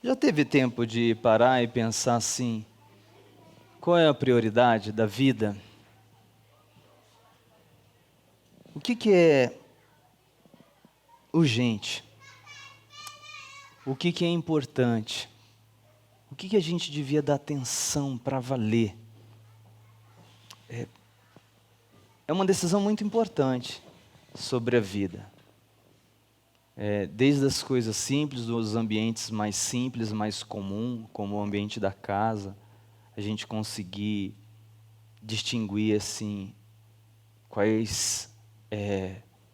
Já teve tempo de parar e pensar assim, qual é a prioridade da vida? O que é urgente? O que é importante? O que a gente devia dar atenção para valer? É uma decisão muito importante sobre a vida. Desde as coisas simples, dos ambientes mais simples, mais comuns, como o ambiente da casa, a gente conseguir distinguir assim, quais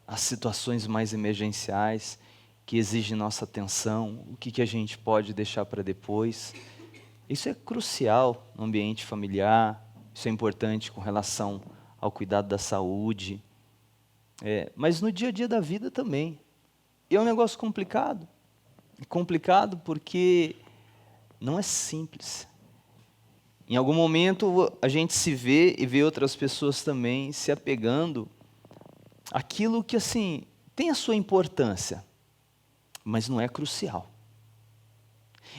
as situações mais emergenciais que exigem nossa atenção, o que a gente pode deixar para depois. Isso é crucial no ambiente familiar, isso é importante com relação ao cuidado da saúde, mas no dia a dia da vida também. E é um negócio complicado. Complicado porque não é simples. Em algum momento a gente se vê e vê outras pessoas também se apegando àquilo que assim tem a sua importância, mas não é crucial.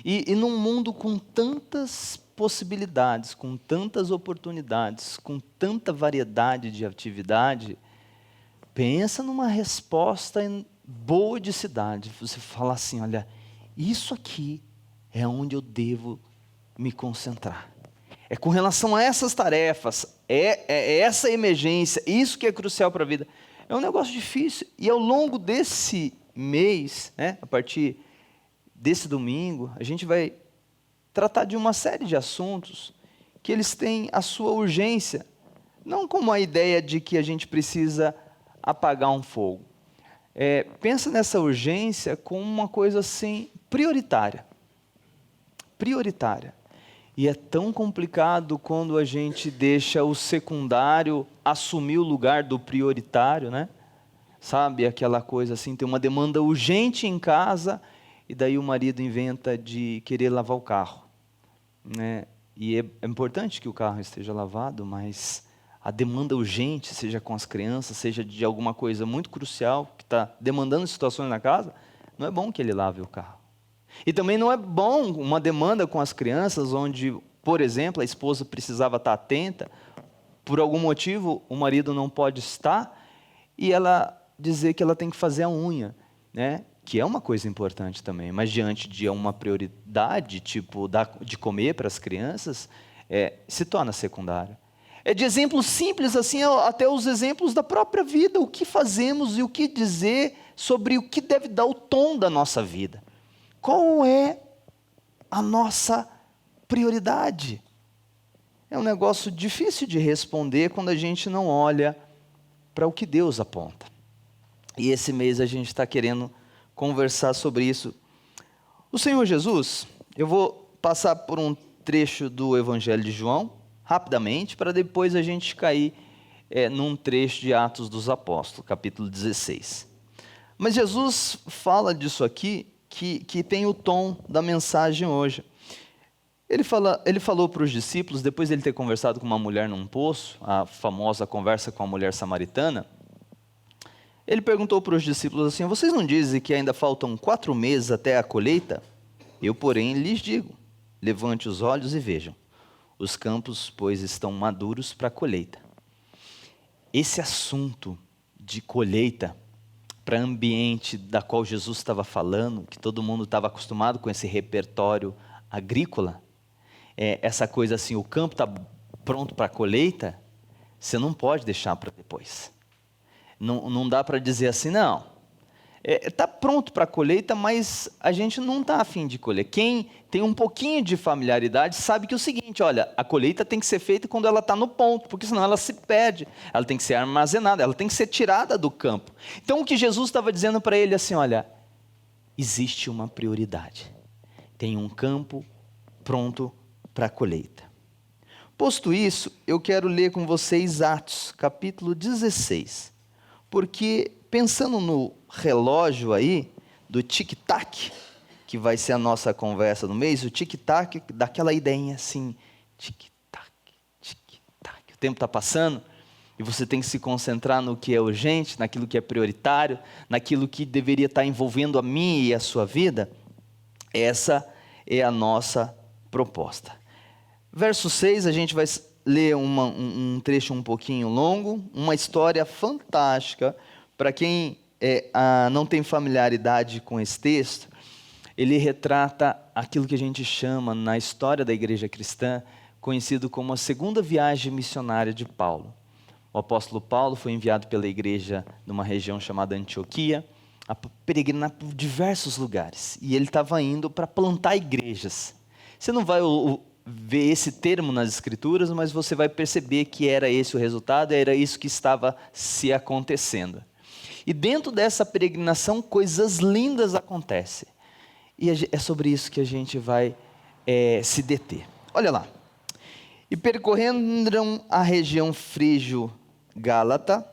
E num mundo com tantas possibilidades, com tantas oportunidades, com tanta variedade de atividade, pensa numa resposta boa de cidade. Você fala assim, olha, isso aqui é onde eu devo me concentrar. É com relação a essas tarefas, é essa emergência, isso que é crucial para a vida. É um negócio difícil. E ao longo desse mês, a partir desse domingo, a gente vai tratar de uma série de assuntos que eles têm a sua urgência. Não como a ideia de que a gente precisa apagar um fogo. Pensa nessa urgência como uma coisa assim, prioritária. Prioritária. E é tão complicado quando a gente deixa o secundário assumir o lugar do prioritário, né? Sabe, aquela coisa assim, tem uma demanda urgente em casa, e daí o marido inventa de querer lavar o carro, né? E é importante que o carro esteja lavado, mas a demanda urgente, seja com as crianças, seja de alguma coisa muito crucial, que está demandando situações na casa, não é bom que ele lave o carro. E também não é bom uma demanda com as crianças, onde, por exemplo, a esposa precisava estar atenta, por algum motivo o marido não pode estar, e ela dizer que ela tem que fazer a unha, né? Que é uma coisa importante também, mas diante de uma prioridade, tipo de comer para as crianças, se torna secundário. É de exemplos simples assim, até os exemplos da própria vida, o que fazemos e o que dizer sobre o que deve dar o tom da nossa vida. Qual é a nossa prioridade? É um negócio difícil de responder quando a gente não olha para o que Deus aponta. E esse mês a gente está querendo conversar sobre isso. O Senhor Jesus, eu vou passar por um trecho do Evangelho de João, rapidamente, para depois a gente cair num trecho de Atos dos Apóstolos, capítulo 16. Mas Jesus fala disso aqui, que tem o tom da mensagem hoje. Ele falou para os discípulos, depois de ele ter conversado com uma mulher num poço, a famosa conversa com a mulher samaritana, ele perguntou para os discípulos assim, vocês não dizem que ainda faltam 4 meses até a colheita? Eu, porém, lhes digo, levante os olhos e vejam, os campos, pois, estão maduros para a colheita. Esse assunto de colheita, para o ambiente da qual Jesus estava falando, que todo mundo estava acostumado com esse repertório agrícola, essa coisa assim, o campo está pronto para a colheita, você não pode deixar para depois. Não dá para dizer assim, não, está pronto para a colheita, mas a gente não está a fim de colher. Quem tem um pouquinho de familiaridade sabe que é o seguinte, olha, a colheita tem que ser feita quando ela está no ponto, porque senão ela se perde, ela tem que ser armazenada, ela tem que ser tirada do campo. Então o que Jesus estava dizendo para ele assim, olha, existe uma prioridade, tem um campo pronto para a colheita. Posto isso, eu quero ler com vocês Atos, capítulo 16, porque pensando no relógio aí, do tic-tac, que vai ser a nossa conversa no mês, o tic-tac daquela ideinha assim, tic-tac, tic-tac, o tempo está passando, e você tem que se concentrar no que é urgente, naquilo que é prioritário, naquilo que deveria estar envolvendo a mim e a sua vida. Essa é a nossa proposta. Verso 6, a gente vai ler um trecho um pouquinho longo, uma história fantástica. Para quem não tem familiaridade com esse texto, ele retrata aquilo que a gente chama, na história da igreja cristã, conhecido como a segunda viagem missionária de Paulo. O apóstolo Paulo foi enviado pela igreja numa região chamada Antioquia, a peregrinar por diversos lugares. E ele estava indo para plantar igrejas. Você não vai ver esse termo nas escrituras, mas você vai perceber que era esse o resultado, era isso que estava se acontecendo. E dentro dessa peregrinação, coisas lindas acontecem. E é sobre isso que a gente vai se deter. Olha lá. E percorreram a região frígio-gálata,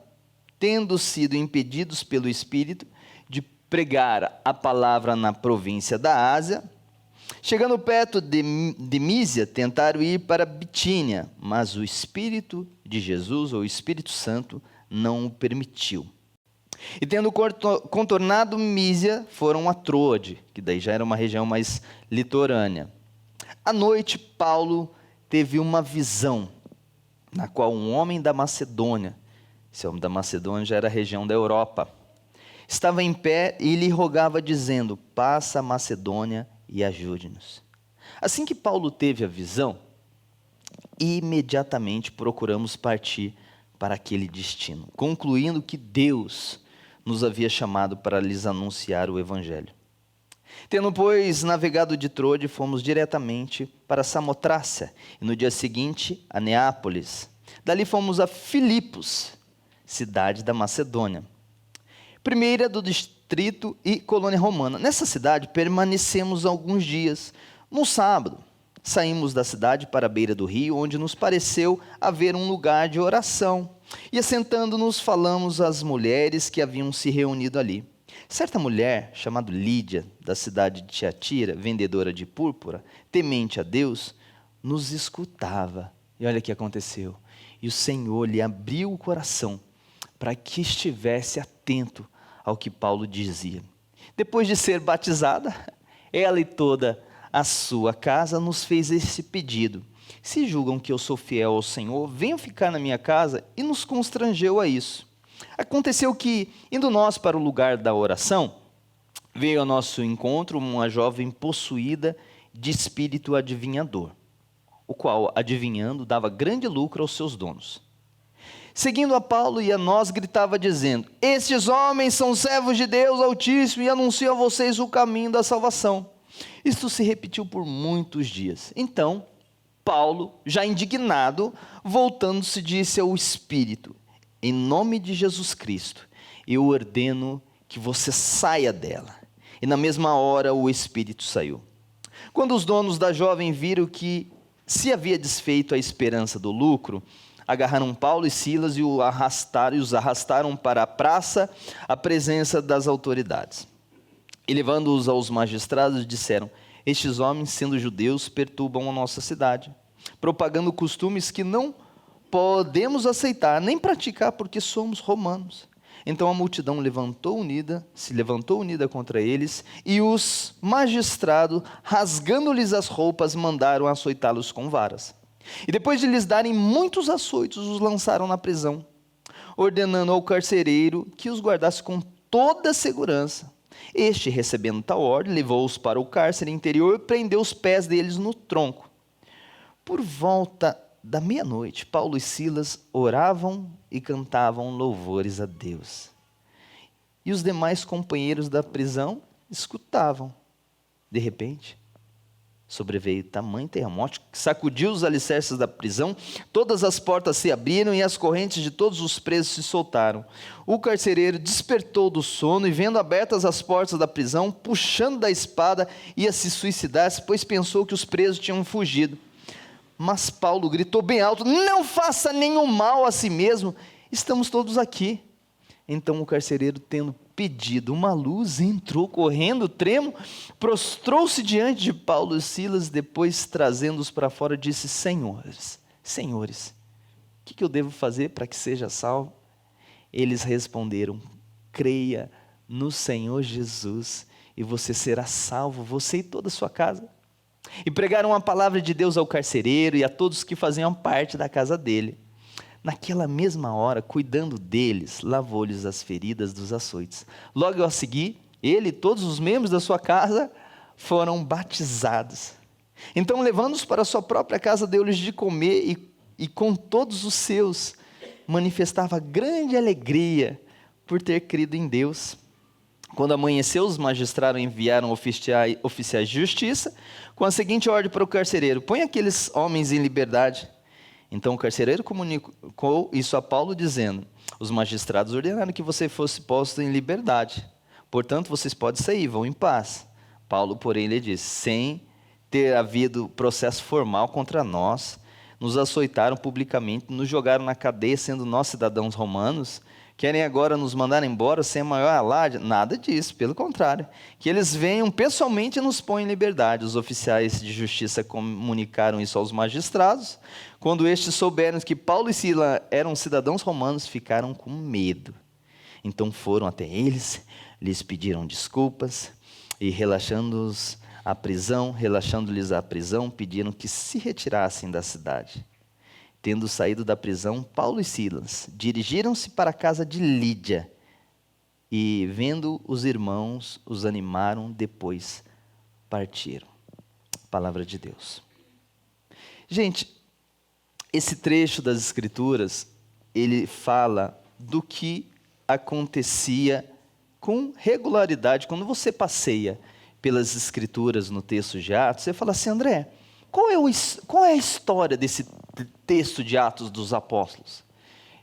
tendo sido impedidos pelo Espírito de pregar a palavra na província da Ásia. Chegando perto de Mísia, tentaram ir para Bitínia, mas o Espírito de Jesus, ou o Espírito Santo, não o permitiu. E tendo contornado Mísia, foram a Troade, que daí já era uma região mais litorânea. À noite, Paulo teve uma visão, na qual um homem da Macedônia, esse homem da Macedônia já era a região da Europa, estava em pé e lhe rogava dizendo: passa a Macedônia e ajude-nos. Assim que Paulo teve a visão, imediatamente procuramos partir para aquele destino, concluindo que Deus nos havia chamado para lhes anunciar o Evangelho. Tendo, pois, navegado de Troade, fomos diretamente para Samotrácia, e no dia seguinte a Neápolis. Dali fomos a Filipos, cidade da Macedônia, primeira do distrito e colônia romana. Nessa cidade permanecemos alguns dias. No sábado, saímos da cidade para a beira do rio, onde nos pareceu haver um lugar de oração. E assentando-nos, falamos às mulheres que haviam se reunido ali. Certa mulher, chamada Lídia, da cidade de Tiatira, vendedora de púrpura, temente a Deus, nos escutava. E olha o que aconteceu. E o Senhor lhe abriu o coração para que estivesse atento ao que Paulo dizia. Depois de ser batizada, ela e toda a sua casa nos fez esse pedido: se julgam que eu sou fiel ao Senhor, venham ficar na minha casa, e nos constrangeu a isso. Aconteceu que, indo nós para o lugar da oração, veio ao nosso encontro uma jovem possuída de espírito adivinhador, o qual, adivinhando, dava grande lucro aos seus donos. Seguindo a Paulo e a nós, gritava dizendo: estes homens são servos de Deus Altíssimo e anunciam a vocês o caminho da salvação. Isto se repetiu por muitos dias. Então, Paulo, já indignado, voltando-se, disse ao Espírito: em nome de Jesus Cristo, eu ordeno que você saia dela. E na mesma hora o Espírito saiu. Quando os donos da jovem viram que se havia desfeito a esperança do lucro, agarraram Paulo e Silas e os arrastaram para a praça, à presença das autoridades. E levando-os aos magistrados, disseram: estes homens, sendo judeus, perturbam a nossa cidade, propagando costumes que não podemos aceitar, nem praticar, porque somos romanos. Então a multidão se levantou unida contra eles, e os magistrados, rasgando-lhes as roupas, mandaram açoitá-los com varas. E depois de lhes darem muitos açoitos, os lançaram na prisão, ordenando ao carcereiro que os guardasse com toda a segurança. Este, recebendo tal ordem, levou-os para o cárcere interior e prendeu os pés deles no tronco. Por volta da meia-noite, Paulo e Silas oravam e cantavam louvores a Deus. E os demais companheiros da prisão escutavam. De repente, sobreveio tamanho terremoto que sacudiu os alicerces da prisão, todas as portas se abriram e as correntes de todos os presos se soltaram. O carcereiro despertou do sono e, vendo abertas as portas da prisão, puxando da espada, ia se suicidar, pois pensou que os presos tinham fugido. Mas Paulo gritou bem alto: não faça nenhum mal a si mesmo, estamos todos aqui. Então o carcereiro, tendo pedido uma luz, entrou correndo, tremo, prostrou-se diante de Paulo e Silas, depois, trazendo-os para fora, disse: senhores, o que eu devo fazer para que seja salvo? Eles responderam: creia no Senhor Jesus, e você será salvo, você e toda a sua casa. E pregaram a palavra de Deus ao carcereiro e a todos que faziam parte da casa dele. Naquela mesma hora, cuidando deles, lavou-lhes as feridas dos açoites. Logo a seguir, ele e todos os membros da sua casa foram batizados. Então, levando-os para a sua própria casa, deu-lhes de comer e com todos os seus manifestava grande alegria por ter crido em Deus. Quando amanheceu, os magistrados enviaram oficiais de justiça com a seguinte ordem para o carcereiro: põe aqueles homens em liberdade. Então o carcereiro comunicou isso a Paulo, dizendo: os magistrados ordenaram que você fosse posto em liberdade. Portanto, vocês podem sair, vão em paz. Paulo, porém, lhe disse: sem ter havido processo formal contra nós, nos açoitaram publicamente, nos jogaram na cadeia, sendo nós cidadãos romanos. Querem agora nos mandar embora sem a maior alarde? Nada disso, pelo contrário. Que eles venham pessoalmente e nos ponham em liberdade. Os oficiais de justiça comunicaram isso aos magistrados. Quando estes souberam que Paulo e Sila eram cidadãos romanos, ficaram com medo. Então foram até eles, lhes pediram desculpas e relaxando-lhes a prisão, pediram que se retirassem da cidade. Tendo saído da prisão, Paulo e Silas dirigiram-se para a casa de Lídia e, vendo os irmãos, os animaram, depois partiram. Palavra de Deus. Gente, esse trecho das Escrituras, ele fala do que acontecia com regularidade. Quando você passeia pelas Escrituras no texto de Atos, você fala assim: André, qual é a história desse texto de Atos dos Apóstolos?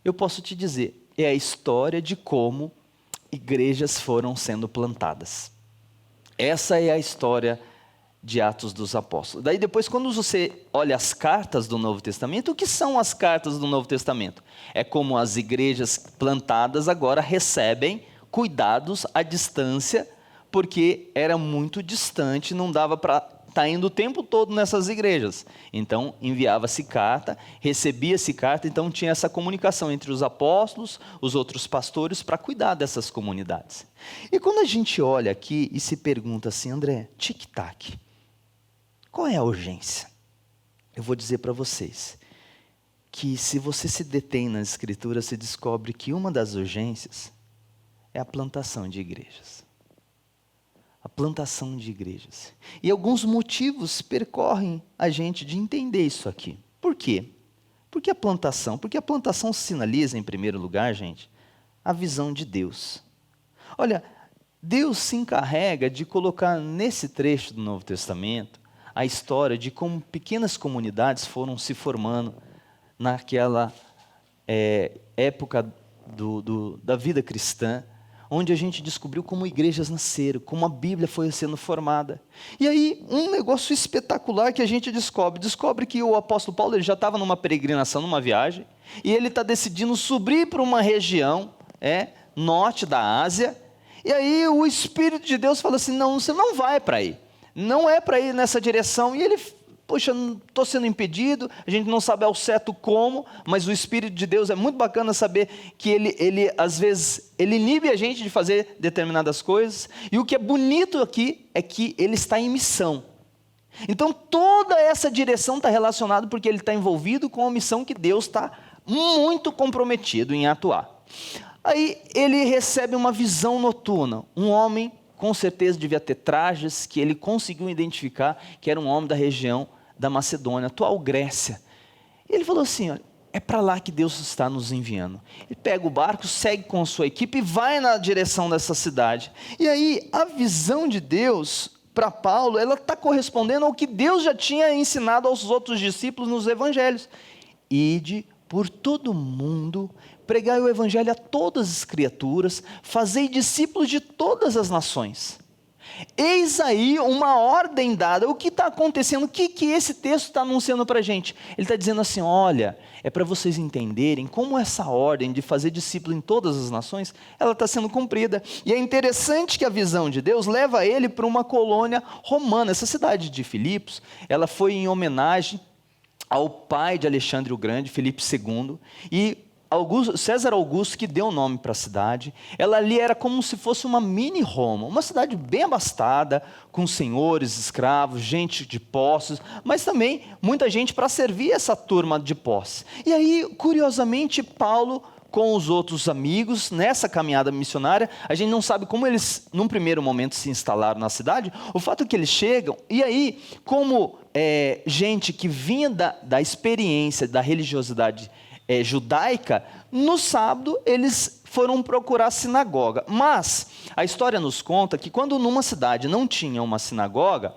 Eu posso te dizer, é a história de como igrejas foram sendo plantadas. Essa é a história de Atos dos Apóstolos. Daí depois, quando você olha as cartas do Novo Testamento, o que são as cartas do Novo Testamento? É como as igrejas plantadas agora recebem cuidados à distância, porque era muito distante, não dava para estar indo o tempo todo nessas igrejas. Então, enviava-se carta, recebia-se carta, então tinha essa comunicação entre os apóstolos, os outros pastores, para cuidar dessas comunidades. E quando a gente olha aqui e se pergunta assim: André, tic-tac, qual é a urgência? Eu vou dizer para vocês que se você se detém nas Escrituras, você descobre que uma das urgências é a plantação de igrejas. A plantação de igrejas. E alguns motivos percorrem a gente de entender isso aqui. Por quê? Porque a plantação sinaliza, em primeiro lugar, gente, a visão de Deus. Olha, Deus se encarrega de colocar nesse trecho do Novo Testamento a história de como pequenas comunidades foram se formando naquela época da vida cristã, onde a gente descobriu como igrejas nasceram, como a Bíblia foi sendo formada. E aí, um negócio espetacular que a gente descobre que o apóstolo Paulo ele já estava numa peregrinação, numa viagem, e ele está decidindo subir para uma região norte da Ásia, e aí o Espírito de Deus fala assim: não, você não vai para aí, não é para ir nessa direção. E ele: poxa, estou sendo impedido, a gente não sabe ao certo como, mas o Espírito de Deus é muito bacana saber que ele às vezes, ele inibe a gente de fazer determinadas coisas, e o que é bonito aqui é que ele está em missão. Então toda essa direção está relacionada porque ele está envolvido com a missão que Deus está muito comprometido em atuar. Aí ele recebe uma visão noturna, um homem, com certeza devia ter trajes, que ele conseguiu identificar que era um homem da região da Macedônia, atual Grécia. Ele falou assim: olha, é para lá que Deus está nos enviando. Ele pega o barco, segue com a sua equipe e vai na direção dessa cidade. E aí, a visão de Deus para Paulo, ela está correspondendo ao que Deus já tinha ensinado aos outros discípulos nos evangelhos. Ide por todo mundo, pregai o evangelho a todas as criaturas, fazei discípulos de todas as nações. Eis aí uma ordem dada. O que está acontecendo? O que esse texto está anunciando para a gente? Ele está dizendo assim: olha, é para vocês entenderem como essa ordem de fazer discípulo em todas as nações, ela está sendo cumprida. E é interessante que a visão de Deus leva ele para uma colônia romana. Essa cidade de Filipos, ela foi em homenagem ao pai de Alexandre o Grande, Filipe II, e César Augusto que deu o nome para a cidade. Ela ali era como se fosse uma mini Roma, uma cidade bem abastada, com senhores, escravos, gente de posses, mas também muita gente para servir essa turma de posse. E aí, curiosamente, Paulo, com os outros amigos, nessa caminhada missionária, a gente não sabe como eles, num primeiro momento, se instalaram na cidade. O fato é que eles chegam, e aí, como gente que vinha da experiência, da religiosidade judaica, no sábado eles foram procurar a sinagoga. Mas a história nos conta que quando numa cidade não tinha uma sinagoga,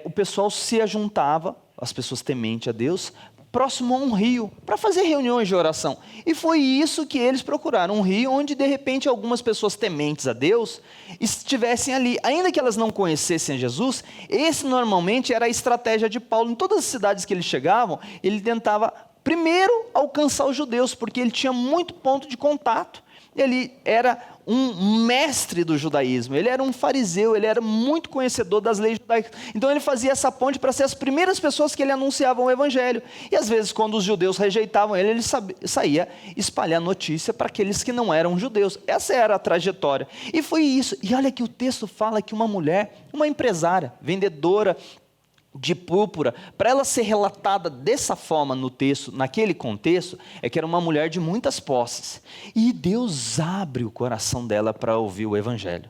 o pessoal se ajuntava, as pessoas tementes a Deus, próximo a um rio, para fazer reuniões de oração. E foi isso que eles procuraram, um rio onde de repente algumas pessoas tementes a Deus estivessem ali. Ainda que elas não conhecessem Jesus, esse normalmente era a estratégia de Paulo. Em todas as cidades que eles chegavam, ele tentava primeiro alcançar os judeus, porque ele tinha muito ponto de contato. Ele era um mestre do judaísmo, ele era um fariseu, ele era muito conhecedor das leis judaicas. Então ele fazia essa ponte para ser as primeiras pessoas que ele anunciava o evangelho. E às vezes quando os judeus rejeitavam ele saía espalhar notícia para aqueles que não eram judeus. Essa era a trajetória. E foi isso. E olha que o texto fala que uma mulher, uma empresária, vendedora de púrpura, para ela ser relatada dessa forma no texto, naquele contexto, é que era uma mulher de muitas posses. E Deus abre o coração dela para ouvir o evangelho.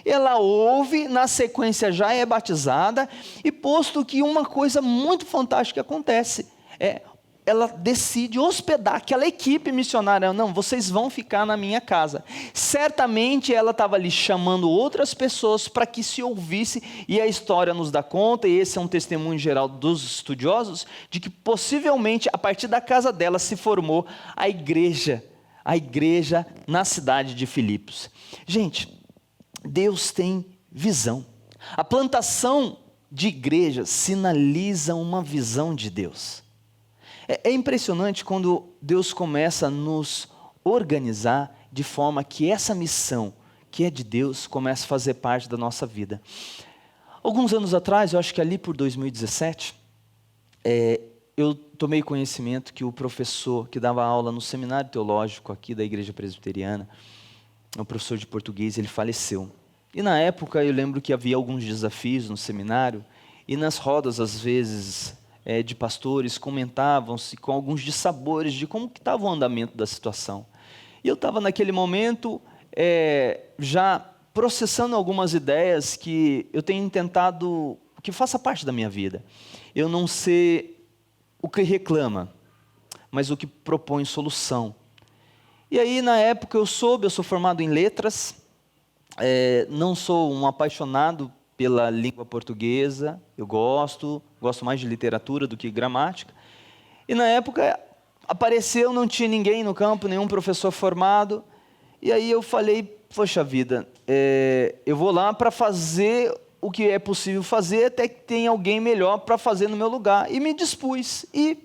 Ela ouve, na sequência já é batizada, e posto que uma coisa muito fantástica acontece, ela decide hospedar aquela equipe missionária. Não, vocês vão ficar na minha casa. Certamente ela estava ali chamando outras pessoas para que se ouvisse, e a história nos dá conta, e esse é um testemunho geral dos estudiosos, de que possivelmente a partir da casa dela se formou a igreja na cidade de Filipos. Gente, Deus tem visão. A plantação de igrejas sinaliza uma visão de Deus. É impressionante quando Deus começa a nos organizar de forma que essa missão, que é de Deus, comece a fazer parte da nossa vida. Alguns anos atrás, eu acho que ali por 2017, eu tomei conhecimento que o professor que dava aula no seminário teológico aqui da Igreja Presbiteriana, o professor de português, ele faleceu. E na época eu lembro que havia alguns desafios no seminário, e nas rodas, às vezes, de pastores, comentavam-se com alguns dissabores de como que estava o andamento da situação. E eu estava naquele momento já processando algumas ideias que eu tenho tentado, que faça parte da minha vida. Eu não ser o que reclama, mas o que propõe solução. E aí na época eu sou formado em letras, não sou um apaixonado pela língua portuguesa, eu gosto mais de literatura do que gramática. E na época apareceu, não tinha ninguém no campo, nenhum professor formado. E aí eu falei, poxa vida, eu vou lá para fazer o que é possível fazer, até que tenha alguém melhor para fazer no meu lugar. E me dispus. E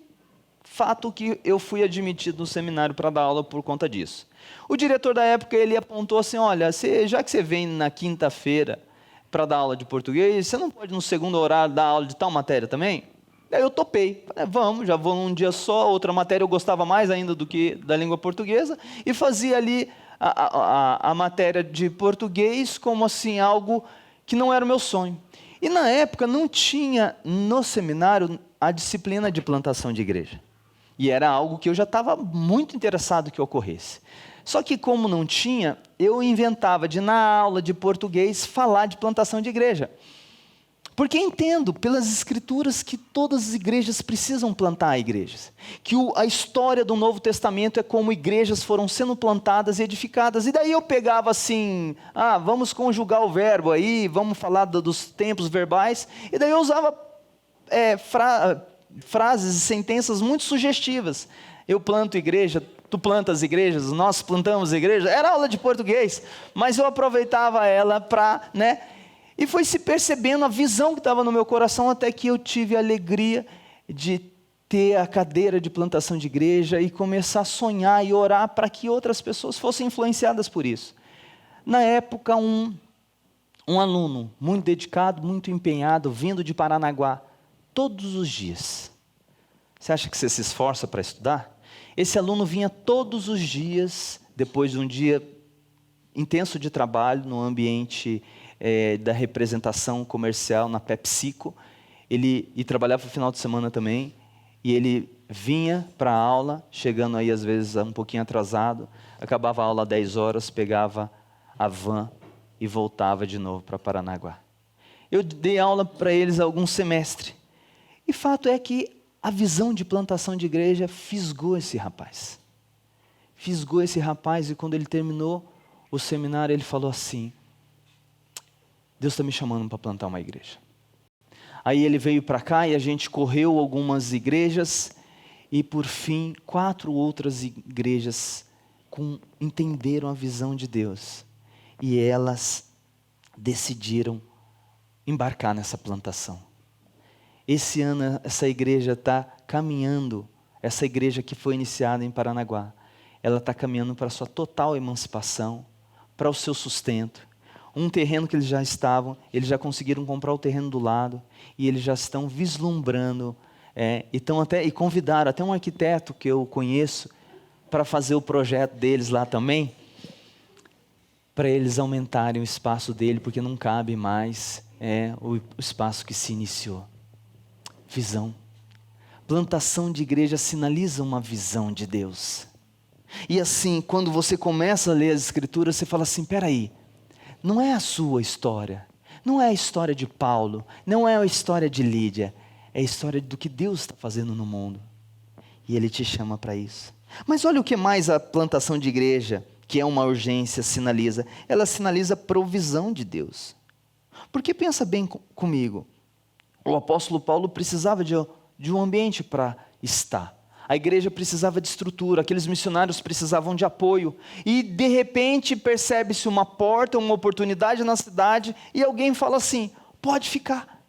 fato que eu fui admitido no seminário para dar aula por conta disso. O diretor da época, ele apontou assim, olha, já que você vem na quinta-feira para dar aula de português, você não pode no segundo horário dar aula de tal matéria também? Aí eu topei, falei, vamos, já vou num dia só, outra matéria eu gostava mais ainda do que da língua portuguesa, e fazia ali a matéria de português como assim, algo que não era o meu sonho. E na época não tinha no seminário a disciplina de plantação de igreja, e era algo que eu já estava muito interessado que ocorresse. Só que como não tinha, eu inventava de na aula de português falar de plantação de igreja. Porque entendo pelas escrituras que todas as igrejas precisam plantar igrejas. Que a história do Novo Testamento é como igrejas foram sendo plantadas e edificadas. E daí eu pegava assim, vamos conjugar o verbo aí, vamos falar dos tempos verbais. E daí eu usava frases e sentenças muito sugestivas. Eu planto igreja, tu plantas igrejas, nós plantamos igreja. Era aula de português, mas eu aproveitava ela para, e foi se percebendo a visão que estava no meu coração, até que eu tive a alegria de ter a cadeira de plantação de igreja e começar a sonhar e orar para que outras pessoas fossem influenciadas por isso. Na época, um aluno muito dedicado, muito empenhado, vindo de Paranaguá, todos os dias. Você acha que você se esforça para estudar? Esse aluno vinha todos os dias, depois de um dia intenso de trabalho no ambiente da representação comercial na PepsiCo, e trabalhava no final de semana também, e ele vinha para a aula, chegando aí às vezes um pouquinho atrasado, acabava a aula às 10 horas, pegava a van e voltava de novo para Paranaguá. Eu dei aula para eles há algum semestre, e fato é que a visão de plantação de igreja fisgou esse rapaz. Fisgou esse rapaz, e quando ele terminou o seminário, ele falou assim: Deus está me chamando para plantar uma igreja. Aí ele veio para cá e a gente correu algumas igrejas, e por fim 4 outras igrejas entenderam a visão de Deus, e elas decidiram embarcar nessa plantação. Esse ano essa igreja está caminhando, essa igreja que foi iniciada em Paranaguá, ela está caminhando para a sua total emancipação, para o seu sustento. Um terreno que eles já conseguiram comprar o terreno do lado, e eles já estão vislumbrando, e convidaram até um arquiteto que eu conheço, para fazer o projeto deles lá também, para eles aumentarem o espaço dele, porque não cabe mais o espaço que se iniciou. Visão. Plantação de igreja sinaliza uma visão de Deus. E assim, quando você começa a ler as Escrituras, você fala assim: peraí, não é a sua história, não é a história de Paulo, não é a história de Lídia, é a história do que Deus está fazendo no mundo. E Ele te chama para isso. Mas olha o que mais a plantação de igreja, que é uma urgência, sinaliza. Ela sinaliza a provisão de Deus. Porque pensa bem comigo, o apóstolo Paulo precisava de um ambiente para estar. A igreja precisava de estrutura, aqueles missionários precisavam de apoio. E de repente percebe-se uma porta, uma oportunidade na cidade, e alguém fala assim: pode ficar,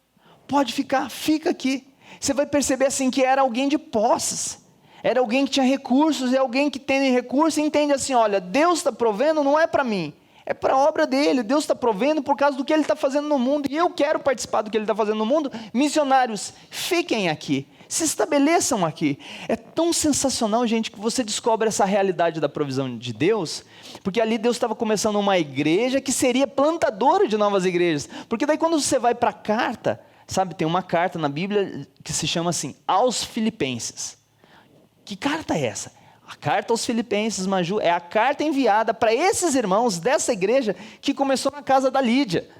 fica aqui. Você vai perceber assim que era alguém de posses, era alguém que tinha recursos, e alguém que tem recursos e entende assim: olha, Deus está provendo, não é para mim, é para a obra dele. Deus está provendo por causa do que ele está fazendo no mundo, e eu quero participar do que ele está fazendo no mundo. Missionários, fiquem aqui, se estabeleçam aqui. É tão sensacional, gente, que você descobre essa realidade da provisão de Deus, porque ali Deus estava começando uma igreja que seria plantadora de novas igrejas. Porque daí quando você vai para a carta, sabe, tem uma carta na Bíblia que se chama assim, aos Filipenses. Que carta é essa? A carta aos Filipenses, Maju, é a carta enviada para esses irmãos dessa igreja que começou na casa da Lídia.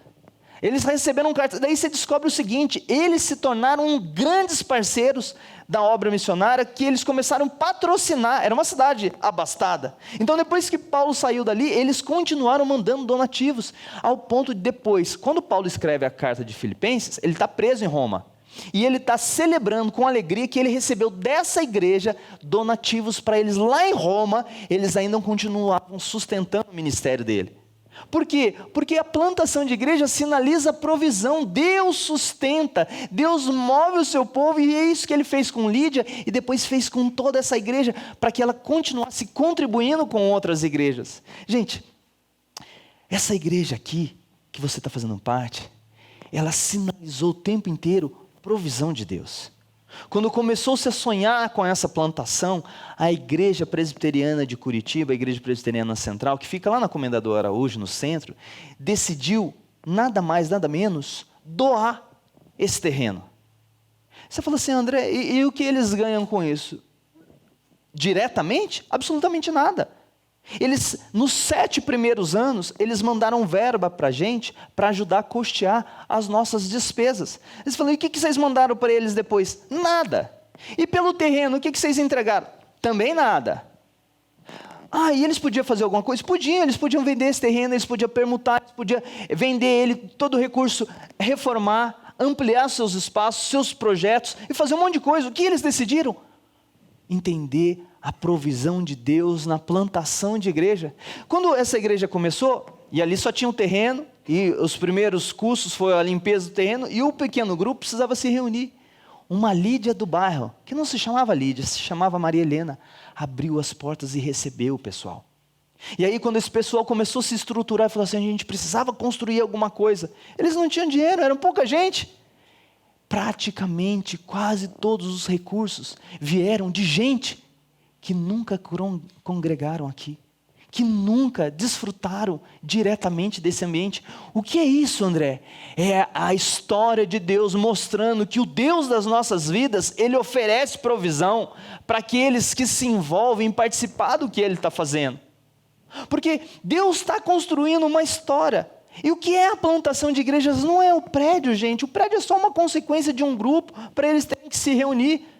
Eles receberam carta, daí você descobre o seguinte: eles se tornaram grandes parceiros da obra missionária, que eles começaram a patrocinar. Era uma cidade abastada. Então depois que Paulo saiu dali, eles continuaram mandando donativos, ao ponto de depois, quando Paulo escreve a carta de Filipenses, ele está preso em Roma, e ele está celebrando com alegria que ele recebeu dessa igreja donativos para eles lá em Roma. Eles ainda continuavam sustentando o ministério dele. Por quê? Porque a plantação de igreja sinaliza a provisão. Deus sustenta, Deus move o seu povo, e é isso que ele fez com Lídia, e depois fez com toda essa igreja, para que ela continuasse contribuindo com outras igrejas. Gente, essa igreja aqui, que você está fazendo parte, ela sinalizou o tempo inteiro provisão de Deus. Quando começou-se a sonhar com essa plantação, a Igreja Presbiteriana de Curitiba, a Igreja Presbiteriana Central, que fica lá na Comendador Araújo, no centro, decidiu, nada mais, nada menos, doar esse terreno. Você fala assim: André, e o que eles ganham com isso? Diretamente? Absolutamente nada. Eles, nos 7 primeiros anos, eles mandaram verba para a gente, para ajudar a custear as nossas despesas. Eles falaram: e o que vocês mandaram para eles depois? Nada. E pelo terreno, o que vocês entregaram? Também nada. E eles podiam fazer alguma coisa? Podiam, eles podiam vender esse terreno, eles podiam permutar, eles podiam vender ele, todo o recurso, reformar, ampliar seus espaços, seus projetos, e fazer um monte de coisa. O que eles decidiram? Entender a provisão de Deus na plantação de igreja. Quando essa igreja começou, e ali só tinha um terreno, e os primeiros cursos foi a limpeza do terreno, e o pequeno grupo precisava se reunir. Uma Lídia do bairro, que não se chamava Lídia, se chamava Maria Helena, abriu as portas e recebeu o pessoal. E aí quando esse pessoal começou a se estruturar, falou assim: a gente precisava construir alguma coisa. Eles não tinham dinheiro, eram pouca gente. Praticamente quase todos os recursos vieram de gente que nunca congregaram aqui, que nunca desfrutaram diretamente desse ambiente. O que é isso, André? É a história de Deus mostrando que o Deus das nossas vidas, Ele oferece provisão para aqueles que se envolvem em participar do que Ele está fazendo. Porque Deus está construindo uma história. E o que é a plantação de igrejas? Não é o prédio, gente. O prédio é só uma consequência de um grupo, para eles terem que se reunir.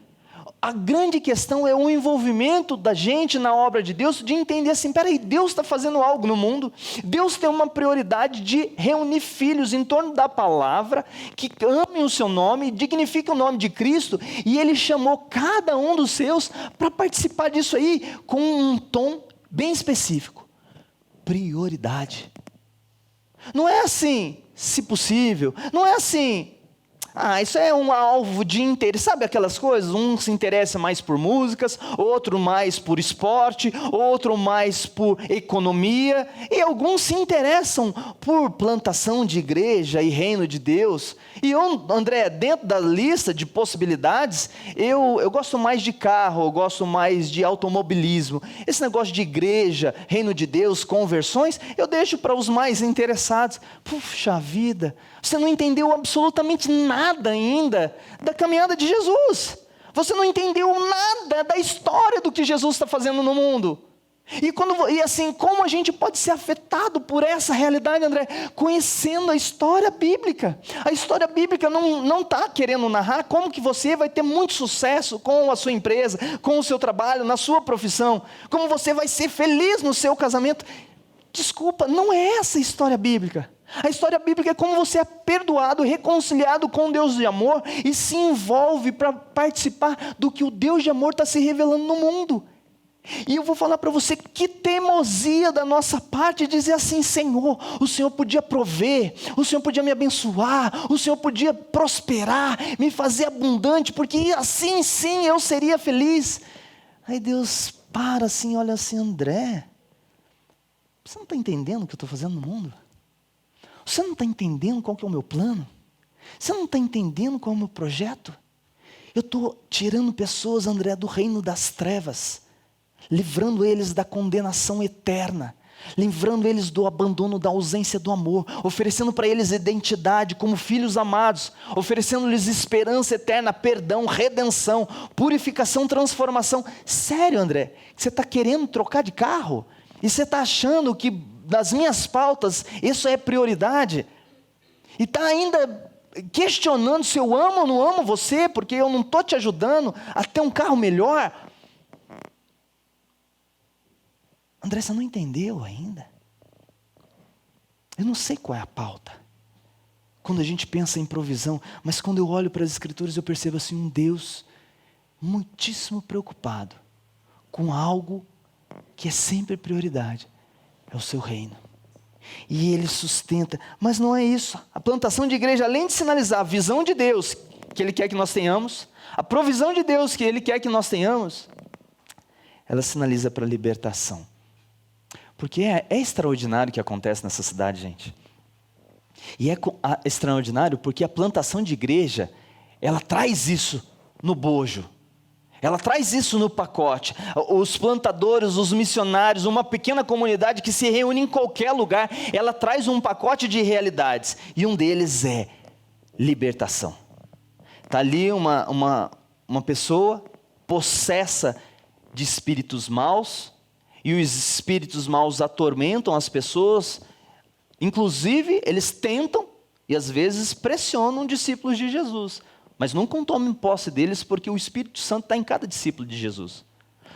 A grande questão é o envolvimento da gente na obra de Deus, de entender assim, peraí, Deus está fazendo algo no mundo. Deus tem uma prioridade de reunir filhos em torno da palavra, que amem o seu nome, dignifiquem o nome de Cristo, e Ele chamou cada um dos seus para participar disso aí, com um tom bem específico. Prioridade. Não é assim, se possível, não é assim, isso é um alvo de interesse, sabe aquelas coisas? Um se interessa mais por músicas, outro mais por esporte, outro mais por economia, e alguns se interessam por plantação de igreja e reino de Deus. E eu, André, dentro da lista de possibilidades, eu gosto mais de carro, eu gosto mais de automobilismo. Esse negócio de igreja, reino de Deus, conversões, eu deixo para os mais interessados. Puxa vida, você não entendeu absolutamente nada ainda da caminhada de Jesus. Você não entendeu nada da história do que Jesus está fazendo no mundo. E assim, como a gente pode ser afetado por essa realidade, André? Conhecendo a história bíblica. A história bíblica não está querendo narrar como que você vai ter muito sucesso com a sua empresa, com o seu trabalho, na sua profissão, como você vai ser feliz no seu casamento. Desculpa, não é essa a história bíblica. A história bíblica é como você é perdoado, reconciliado com Deus de amor e se envolve para participar do que o Deus de amor está se revelando no mundo. E eu vou falar para você, que teimosia da nossa parte dizer assim, Senhor, o Senhor podia prover, o Senhor podia me abençoar, o Senhor podia prosperar, me fazer abundante, porque assim sim eu seria feliz. Aí Deus para assim, olha assim, André, você não está entendendo o que eu estou fazendo no mundo? Você não está entendendo qual que é o meu plano? Você não está entendendo qual é o meu projeto? Eu estou tirando pessoas, André, do reino das trevas, livrando eles da condenação eterna, livrando eles do abandono, da ausência do amor, oferecendo para eles identidade como filhos amados, oferecendo-lhes esperança eterna, perdão, redenção, purificação, transformação. Sério, André, você está querendo trocar de carro? E você está achando que das minhas pautas isso é prioridade? E está ainda questionando se eu amo ou não amo você, porque eu não estou te ajudando a ter um carro melhor? André, você não entendeu ainda? Eu não sei qual é a pauta. Quando a gente pensa em provisão, mas quando eu olho para as Escrituras eu percebo assim um Deus muitíssimo preocupado com algo que é sempre prioridade, é o seu reino. E Ele sustenta, mas não é isso. A plantação de igreja, além de sinalizar a visão de Deus que Ele quer que nós tenhamos, a provisão de Deus que Ele quer que nós tenhamos, ela sinaliza para a libertação. Porque é extraordinário o que acontece nessa cidade, gente. E é extraordinário porque a plantação de igreja, ela traz isso no bojo. Ela traz isso no pacote. Os plantadores, os missionários, uma pequena comunidade que se reúne em qualquer lugar, ela traz um pacote de realidades. E um deles é libertação. Está ali uma pessoa possessa de espíritos maus, e os espíritos maus atormentam as pessoas. Inclusive, eles tentam e às vezes pressionam discípulos de Jesus. Mas nunca tomem posse deles, porque o Espírito Santo está em cada discípulo de Jesus.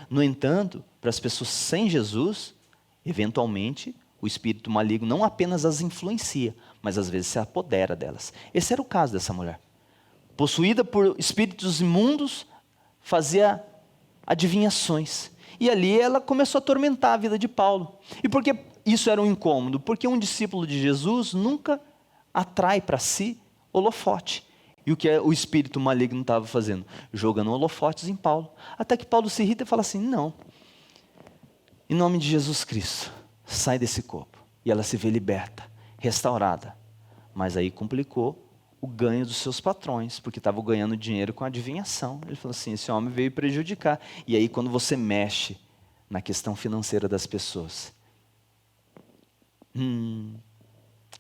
No entanto, para as pessoas sem Jesus, eventualmente, o espírito maligno não apenas as influencia, mas às vezes se apodera delas. Esse era o caso dessa mulher. Possuída por espíritos imundos, fazia adivinhações. E ali ela começou a atormentar a vida de Paulo. E por que isso era um incômodo? Porque um discípulo de Jesus nunca atrai para si holofote. E o que o espírito maligno estava fazendo? Jogando holofotes em Paulo. Até que Paulo se irrita e fala assim, não, em nome de Jesus Cristo, sai desse corpo. E ela se vê liberta, restaurada. Mas aí complicou o ganho dos seus patrões, porque estavam ganhando dinheiro com adivinhação. Ele falou assim, esse homem veio prejudicar. E aí quando você mexe na questão financeira das pessoas,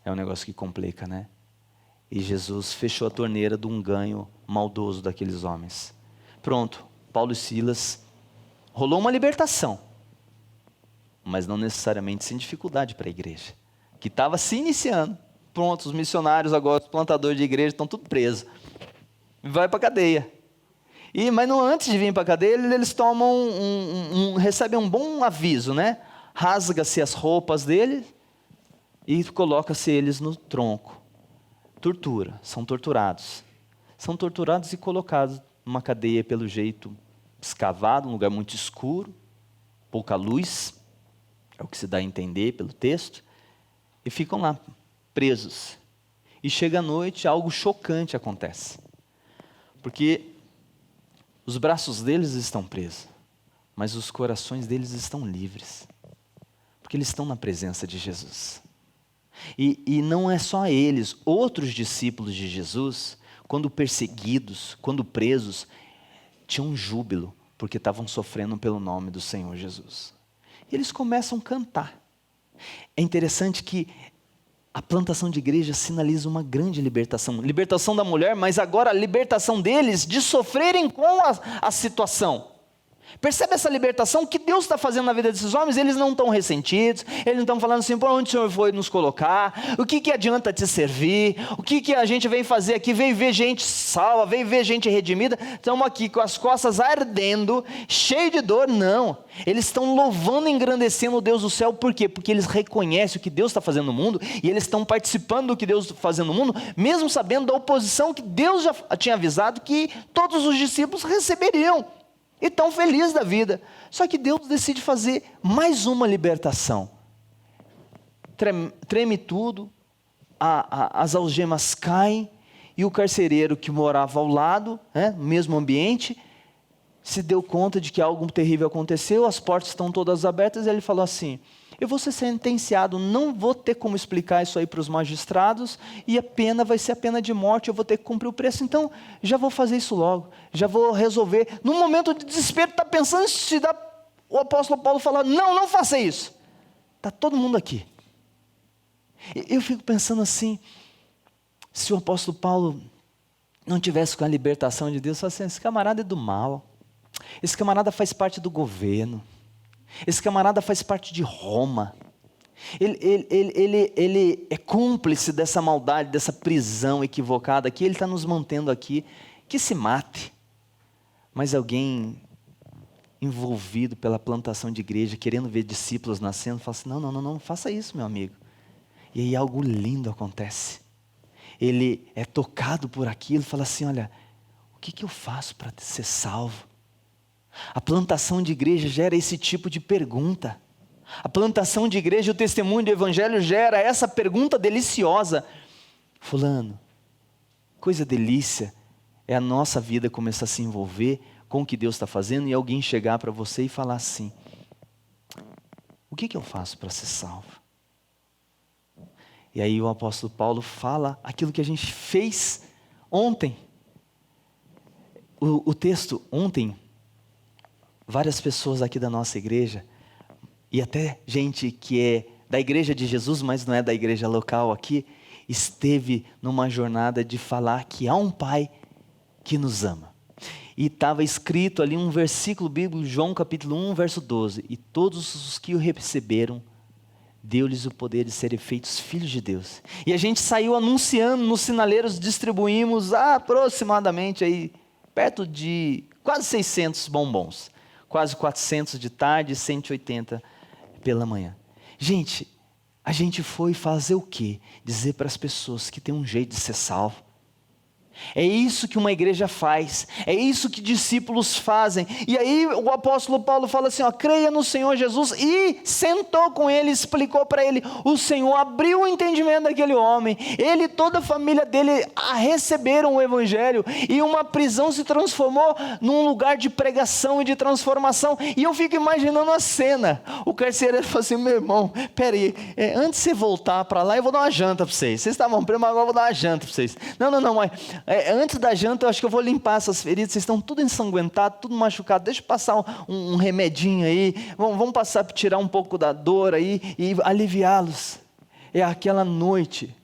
é um negócio que complica, né? E Jesus fechou a torneira de um ganho maldoso daqueles homens. Pronto, Paulo e Silas, rolou uma libertação, mas não necessariamente sem dificuldade para a igreja, que estava se iniciando. Pronto, os missionários agora, os plantadores de igreja estão tudo presos. Vai para a cadeia. Mas não, antes de vir para a cadeia, eles tomam recebem um bom aviso, né? Rasga-se as roupas deles e coloca-se eles no tronco. Tortura, são torturados. São torturados e colocados numa cadeia, pelo jeito, escavado, um lugar muito escuro, pouca luz, é o que se dá a entender pelo texto, e ficam lá, presos. E chega a noite, algo chocante acontece. Porque os braços deles estão presos, mas os corações deles estão livres. Porque eles estão na presença de Jesus. E não é só eles, outros discípulos de Jesus, quando perseguidos, quando presos, tinham um júbilo, porque estavam sofrendo pelo nome do Senhor Jesus. E eles começam a cantar. É interessante que a plantação de igreja sinaliza uma grande libertação. Libertação da mulher, mas agora a libertação deles de sofrerem com a situação. Percebe essa libertação que Deus está fazendo na vida desses homens? Eles não estão ressentidos, eles não estão falando assim, por onde o Senhor foi nos colocar? O que adianta te servir? O que a gente vem fazer aqui? Veio ver gente salva, veio ver gente redimida, estamos aqui com as costas ardendo, cheio de dor. Não, eles estão louvando e engrandecendo o Deus do céu. Por quê? Porque eles reconhecem o que Deus está fazendo no mundo, e eles estão participando do que Deus está fazendo no mundo, mesmo sabendo da oposição que Deus já tinha avisado que todos os discípulos receberiam. E tão feliz da vida. Só que Deus decide fazer mais uma libertação. Treme tudo, as algemas caem, e o carcereiro que morava ao lado, no mesmo ambiente, se deu conta de que algo terrível aconteceu, as portas estão todas abertas, e ele falou assim, eu vou ser sentenciado, não vou ter como explicar isso aí para os magistrados, e a pena vai ser a pena de morte, eu vou ter que cumprir o preço, então já vou fazer isso logo, já vou resolver. No momento de desespero, está pensando se dá, o apóstolo Paulo fala, não faça isso. Está todo mundo aqui. Eu fico pensando assim, se o apóstolo Paulo não tivesse com a libertação de Deus, fala assim, esse camarada é do mal, esse camarada faz parte do governo, esse camarada faz parte de Roma, ele é cúmplice dessa maldade, dessa prisão equivocada aqui, ele está nos mantendo aqui, que se mate. Mas alguém envolvido pela plantação de igreja, querendo ver discípulos nascendo, fala assim, não faça isso, meu amigo. E aí algo lindo acontece, ele é tocado por aquilo, fala assim, olha, o que eu faço para ser salvo? A plantação de igreja gera esse tipo de pergunta. A plantação de igreja, o testemunho do evangelho gera essa pergunta deliciosa. Fulano, coisa delícia é a nossa vida começar a se envolver com o que Deus está fazendo e alguém chegar para você e falar assim, o que eu faço para ser salvo? E aí o apóstolo Paulo fala aquilo que a gente fez ontem. O texto ontem, várias pessoas aqui da nossa igreja, e até gente que é da igreja de Jesus, mas não é da igreja local aqui, esteve numa jornada de falar que há um Pai que nos ama. E estava escrito ali um versículo bíblico, João capítulo 1, verso 12, e todos os que o receberam, deu-lhes o poder de serem feitos filhos de Deus. E a gente saiu anunciando nos sinaleiros, distribuímos aproximadamente aí, perto de quase 600 bombons. Quase 400 de tarde e 180 pela manhã. Gente, a gente foi fazer o quê? Dizer para as pessoas que tem um jeito de ser salvo. É isso que uma igreja faz, é isso que discípulos fazem. E aí o apóstolo Paulo fala assim, creia no Senhor Jesus, e sentou com ele, explicou para ele. O Senhor abriu o entendimento daquele homem, ele e toda a família dele receberam o evangelho, e uma prisão se transformou num lugar de pregação e de transformação. E eu fico imaginando a cena, o carcereiro falou assim, meu irmão, peraí, antes de você voltar para lá, eu vou dar uma janta para vocês estavam presos, mas agora eu vou dar uma janta para vocês. Não, mas antes da janta, eu acho que eu vou limpar essas feridas. Vocês estão tudo ensanguentados, tudo machucado. Deixa eu passar um remedinho aí. Vamos passar para tirar um pouco da dor aí e aliviá-los. É aquela noite,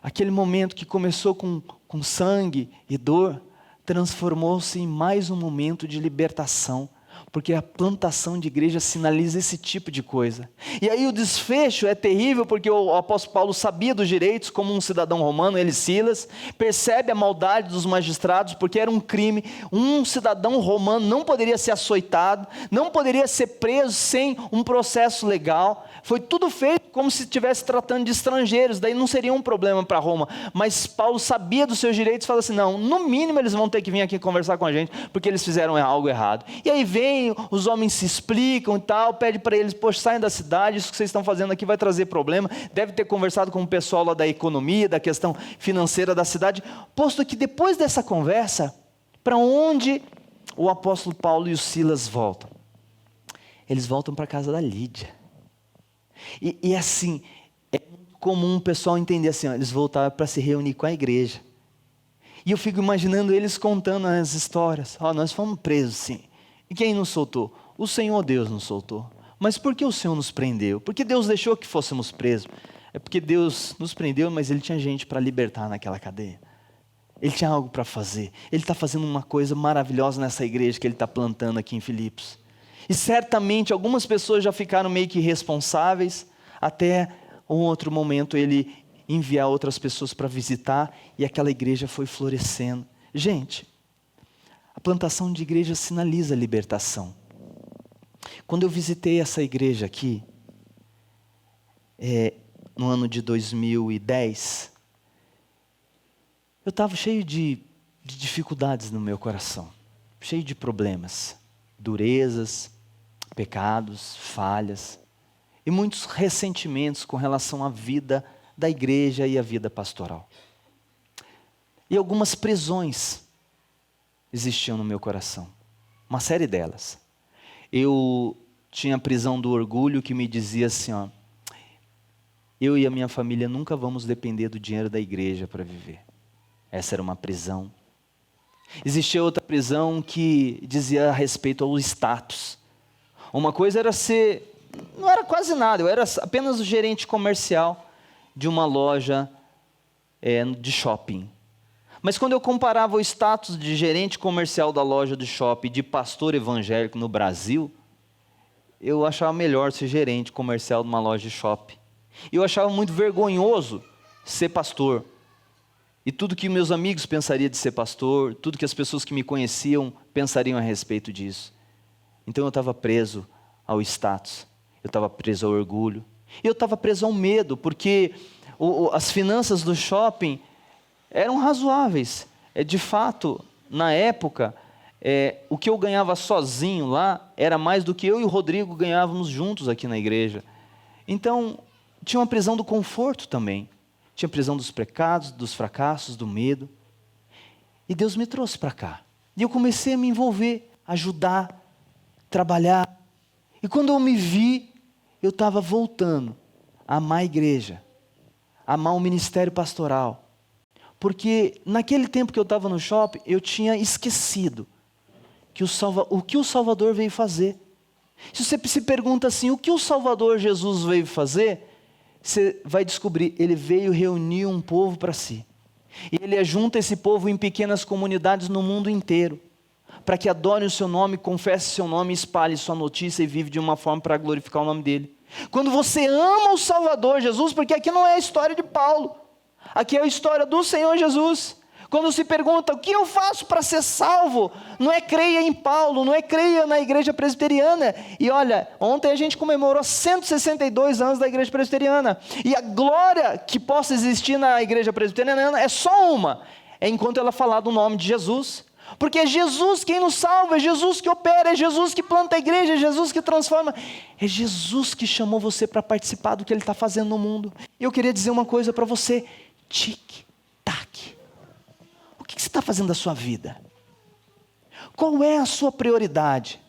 aquele momento que começou com sangue e dor, transformou-se em mais um momento de libertação. Porque a plantação de igreja sinaliza esse tipo de coisa. E aí o desfecho é terrível, porque o apóstolo Paulo sabia dos direitos, como um cidadão romano, ele e Silas, percebe a maldade dos magistrados, porque era um crime. Um cidadão romano não poderia ser açoitado, não poderia ser preso sem um processo legal. Foi tudo feito como se estivesse tratando de estrangeiros, daí não seria um problema para Roma. Mas Paulo sabia dos seus direitos e fala assim, não, no mínimo eles vão ter que vir aqui conversar com a gente, porque eles fizeram algo errado. E aí vem, os homens se explicam e tal, pede para eles, poxa, saiam da cidade, isso que vocês estão fazendo aqui vai trazer problema. Deve ter conversado com o pessoal lá da economia, da questão financeira da cidade, posto que depois dessa conversa, para onde o apóstolo Paulo e o Silas voltam? Eles voltam para a casa da Lídia. E assim, é comum o pessoal entender assim, eles voltaram para se reunir com a igreja. E eu fico imaginando eles contando as histórias. Nós fomos presos, sim. E quem nos soltou? O Senhor Deus nos soltou. Mas por que o Senhor nos prendeu? Por que Deus deixou que fôssemos presos? É porque Deus nos prendeu, mas Ele tinha gente para libertar naquela cadeia. Ele tinha algo para fazer. Ele está fazendo uma coisa maravilhosa nessa igreja que Ele está plantando aqui em Filipos. E certamente algumas pessoas já ficaram meio que responsáveis, até um outro momento Ele enviar outras pessoas para visitar, e aquela igreja foi florescendo. Gente, a plantação de igreja sinaliza a libertação. Quando eu visitei essa igreja aqui, no ano de 2010, eu estava cheio de dificuldades no meu coração, cheio de problemas, durezas, pecados, falhas, e muitos ressentimentos com relação à vida da igreja e à vida pastoral. E algumas prisões existiam no meu coração, uma série delas. Eu tinha a prisão do orgulho que me dizia assim, eu e a minha família nunca vamos depender do dinheiro da igreja para viver. Essa era uma prisão. Existia outra prisão que dizia a respeito ao status. Uma coisa era não era quase nada, eu era apenas o gerente comercial de uma loja de shopping. Mas quando eu comparava o status de gerente comercial da loja de shopping de pastor evangélico no Brasil, eu achava melhor ser gerente comercial de uma loja de shopping. Eu achava muito vergonhoso ser pastor. E tudo que meus amigos pensariam de ser pastor, tudo que as pessoas que me conheciam pensariam a respeito disso. Então eu estava preso ao status, eu estava preso ao orgulho, e eu estava preso ao medo, porque as finanças do shopping eram razoáveis. De fato, na época, o que eu ganhava sozinho lá, era mais do que eu e o Rodrigo ganhávamos juntos aqui na igreja. Então, tinha uma prisão do conforto também. Tinha prisão dos pecados, dos fracassos, do medo. E Deus me trouxe para cá. E eu comecei a me envolver, ajudar, trabalhar. E quando eu me vi, eu estava voltando a amar a igreja, a amar o ministério pastoral. Porque naquele tempo que eu estava no shopping, eu tinha esquecido o que o Salvador veio fazer. Se você se pergunta assim, o que o Salvador Jesus veio fazer? Você vai descobrir, ele veio reunir um povo para si. E ele ajunta esse povo em pequenas comunidades no mundo inteiro, para que adorem o seu nome, confessem o seu nome, espalhem sua notícia e vive de uma forma para glorificar o nome dele. Quando você ama o Salvador Jesus, porque aqui não é a história de Paulo, aqui é a história do Senhor Jesus. Quando se pergunta, o que eu faço para ser salvo? Não é creia em Paulo, não é creia na igreja presbiteriana. E olha, ontem a gente comemorou 162 anos da igreja presbiteriana. E a glória que possa existir na igreja presbiteriana é só uma. é enquanto ela falar do nome de Jesus. Porque é Jesus quem nos salva, é Jesus que opera, é Jesus que planta a igreja, é Jesus que transforma. É Jesus que chamou você para participar do que Ele está fazendo no mundo. E eu queria dizer uma coisa para você: tic-tac. O que você está fazendo da sua vida? Qual é a sua prioridade?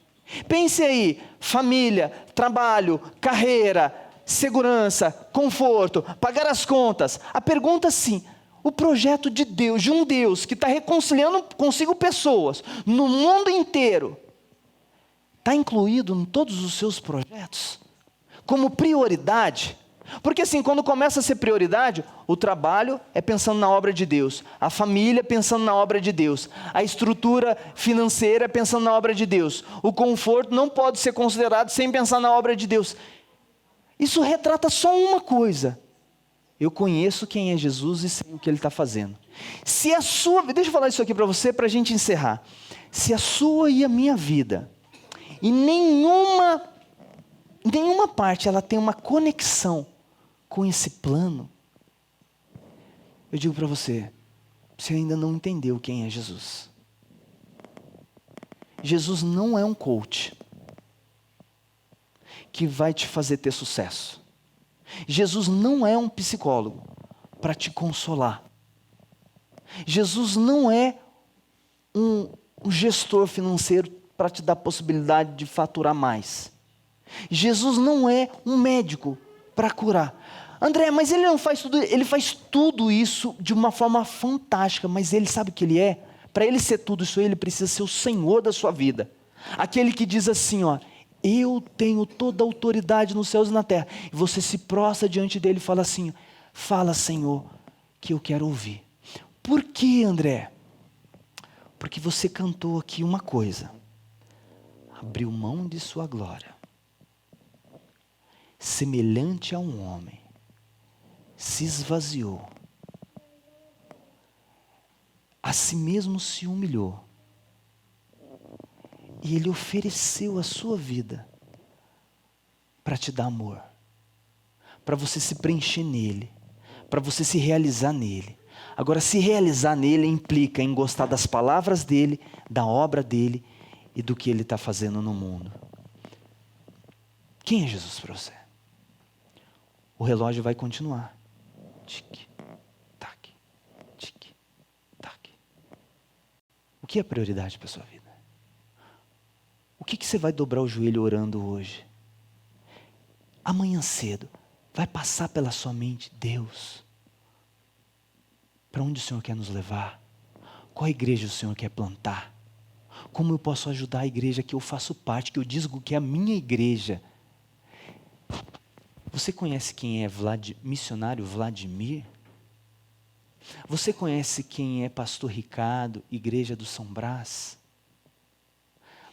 Pense aí: família, trabalho, carreira, segurança, conforto, pagar as contas. A pergunta é sim: o projeto de Deus, de um Deus que está reconciliando consigo pessoas no mundo inteiro, está incluído em todos os seus projetos? Como prioridade? Porque assim, quando começa a ser prioridade, o trabalho é pensando na obra de Deus, a família pensando na obra de Deus, a estrutura financeira é pensando na obra de Deus, o conforto não pode ser considerado sem pensar na obra de Deus. Isso retrata só uma coisa: eu conheço quem é Jesus e sei o que Ele está fazendo. Se a sua, deixa eu falar isso aqui para você, para a gente encerrar. Se a sua e a minha vida, em nenhuma parte ela tem uma conexão com esse plano, eu digo para você: você ainda não entendeu quem é Jesus. Jesus não é um coach que vai te fazer ter sucesso. Jesus não é um psicólogo para te consolar. Jesus não é um gestor financeiro para te dar possibilidade de faturar mais. Jesus não é um médico para curar. André, mas Ele não faz tudo, Ele faz tudo isso de uma forma fantástica, mas Ele sabe o que Ele é? Para Ele ser tudo isso, Ele precisa ser o Senhor da sua vida. Aquele que diz assim, ó: eu tenho toda a autoridade nos céus e na terra. E você se prostra diante dele e fala assim: fala, Senhor, que eu quero ouvir. Por quê, André? Porque você cantou aqui uma coisa: abriu mão de sua glória, semelhante a um homem, se esvaziou, a si mesmo se humilhou, e Ele ofereceu a sua vida para te dar amor, para você se preencher nele, para você se realizar nele. Agora, se realizar nele implica em gostar das palavras dele, da obra dele e do que ele está fazendo no mundo. Quem é Jesus para você? O relógio vai continuar. Tic, tac, tic, tac. O que é prioridade para a sua vida? O que você vai dobrar o joelho orando hoje? Amanhã cedo, vai passar pela sua mente: Deus, para onde o Senhor quer nos levar? Qual igreja o Senhor quer plantar? Como eu posso ajudar a igreja que eu faço parte, que eu digo que é a minha igreja? Você conhece quem é missionário Vladimir? Você conhece quem é pastor Ricardo, igreja do São Brás?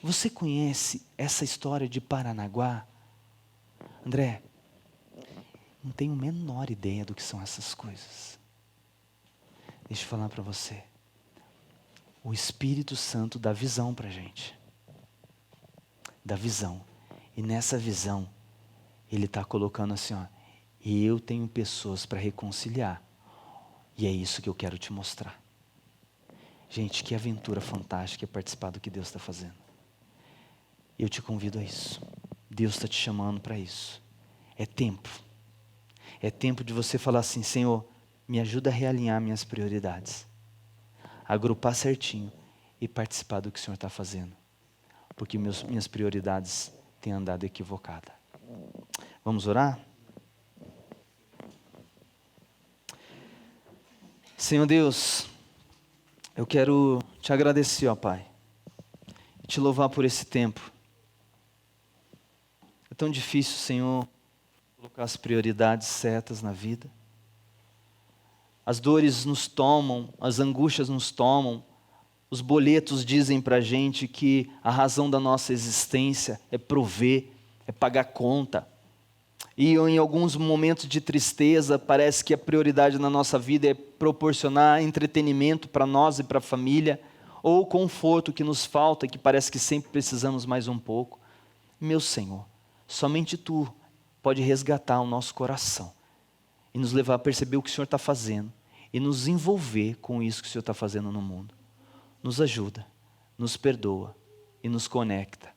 Você conhece essa história de Paranaguá? André, não tenho a menor ideia do que são essas coisas. Deixa eu falar para você. O Espírito Santo dá visão para a gente. Dá visão. E nessa visão, Ele está colocando assim, ó: e eu tenho pessoas para reconciliar. E é isso que eu quero te mostrar. Gente, que aventura fantástica é participar do que Deus está fazendo. Eu te convido a isso. Deus está te chamando para isso. É tempo. É tempo de você falar assim: Senhor, me ajuda a realinhar minhas prioridades, agrupar certinho e participar do que o Senhor está fazendo, porque minhas prioridades têm andado equivocada. Vamos orar? Senhor Deus, eu quero te agradecer, ó Pai, e te louvar por esse tempo. É tão difícil, Senhor, colocar as prioridades certas na vida. As dores nos tomam, as angústias nos tomam, os boletos dizem para a gente que a razão da nossa existência é prover, é pagar conta. E em alguns momentos de tristeza, parece que a prioridade na nossa vida é proporcionar entretenimento para nós e para a família, ou conforto que nos falta, que parece que sempre precisamos mais um pouco. Meu Senhor, somente Tu pode resgatar o nosso coração e nos levar a perceber o que o Senhor está fazendo e nos envolver com isso que o Senhor está fazendo no mundo. Nos ajuda, nos perdoa e nos conecta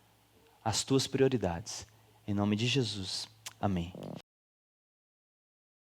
às tuas prioridades. Em nome de Jesus. Amém.